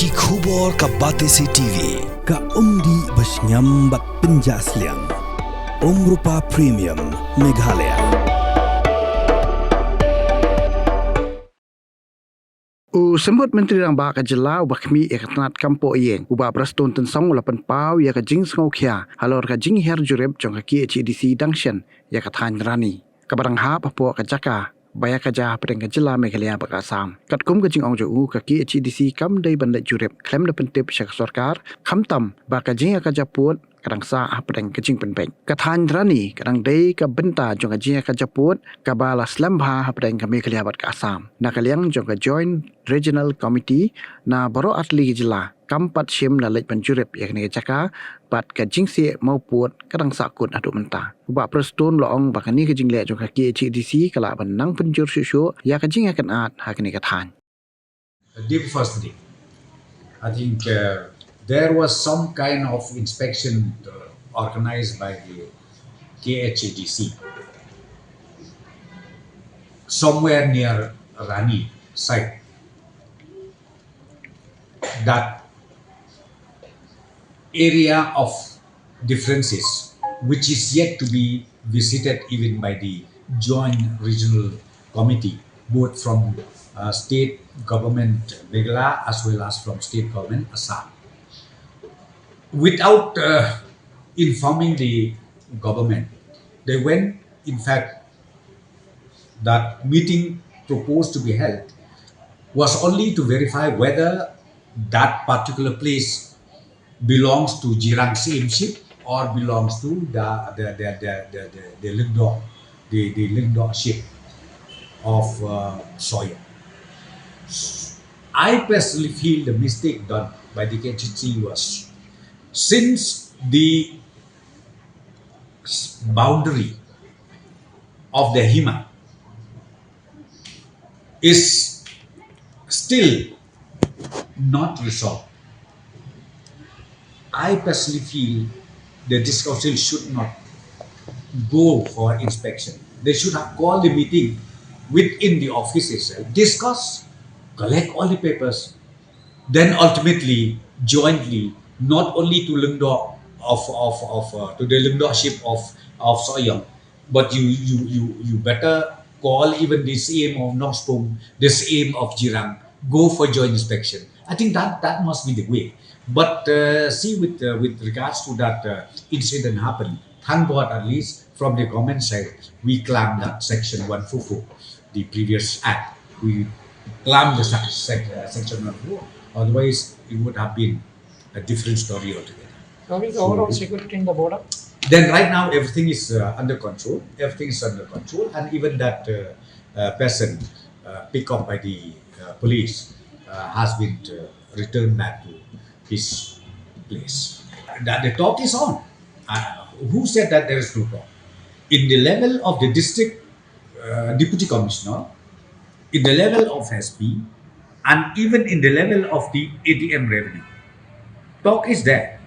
Ki khubor ka Batesi TV ka umdi basnyam bat penjaslian Rupa Premium Meghalaya. Sembut Menteri Rang Baka Jelau bakmi ekatnat kampo yeng uba praston tensong lapan pau ya ka jing sngokhia halor ka jing her Jurip jong ka KHDC Dangshan ya ka than Rani kabarang ha papo ka jaka baya ka ja pedeng ka jela Meghalaya baka Assam katkum ka jing ong jo ka KHDC kam dai bandai Jurip Khlem da Pyntip syak Sorkar khamtam baka jing ka japut kadang sa pedeng ka jing penpeng ka than Rani kadang dai ka benta jong ka jing ka japut ka bala slambha pedeng ka Meghalaya baka Assam nakaliang jong ka joint Regional Committee na baro atli jela kampat shim na Leit Jurip yakni jaka pat ka jingsi mau puat kadang sakut adu menta uba preston loong bakani ka jingle jong ka KHDC kala banang penjur susu ya ka jing akan at hakni ka than. Firstly, I think there was some kind of inspection organized by the KHDC somewhere near Rani site. That area of differences which is yet to be visited even by the joint regional committee both from state government Meghalaya as well as from state government Assam. Without informing the government, they went, in fact, that meeting proposed to be held was only to verify whether that particular place belongs to Jirang same ship or belongs to the Lingdor ship of Soya. I personally feel the mistake done by the KHDC was, since the boundary of the Hima is still not resolved, I personally feel that this council should not go for inspection. They should have called the meeting within the office itself, discuss, collect all the papers, then ultimately, jointly, not only to Lingdor to the Lingdor ship of Soyang, but you better call even the CM of Nospung, the CM of Jirang, go for joint inspection. I think that must be the way. But see, with regards to that incident happened, thank God at least from the government side, we clamped that section 144, the previous act. We clamped the section 144. Otherwise, it would have been a different story altogether. How is the overall security in the border? Then right now everything is under control. Everything is under control, and even that person picked up by the police has been returned back to his place. That the talk is on. Who said that there is no talk? In the level of the district deputy commissioner, in the level of SP, and even in the level of the ATM revenue, talk is there.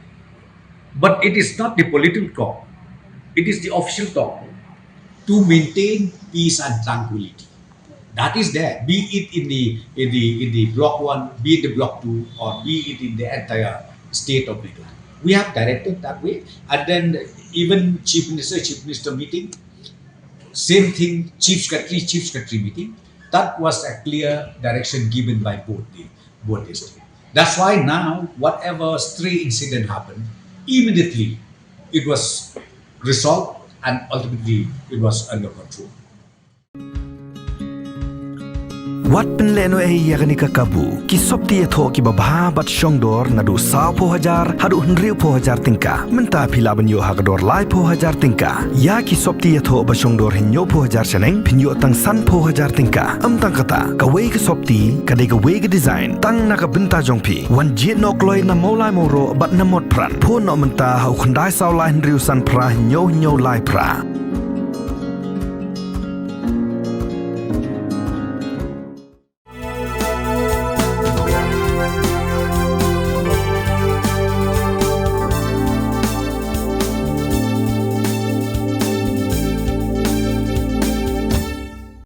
But it is not the political talk. It is the official talk to maintain peace and tranquility. That is there, be it in the block 1, be it the block 2, or be it in the entire state of Meghalaya. We have directed that way, and then even Chief Minister meeting, same thing, Chief Secretary meeting. That was a clear direction given by both the states. That's why now, whatever stray incident happened, immediately it was resolved and ultimately it was under control. Wat penleno yakni kakabu ki sopti etho ki babha bat shongdor nadu saw po hajar hadu hundriu po hajar tingka menta phila banyo hagador lai po hajar tingka ya ki sopti etho ba shongdor hinyo po hajar seneng pinyo tang san po hajar tingka tang kata ka wei ki sopti ka de ka wei ki design tang na ka benta jongpi wan jit nok loi na molai moro bat na mot pran po no menta hau khandai saw lai hundriu san pra hinyo lai pra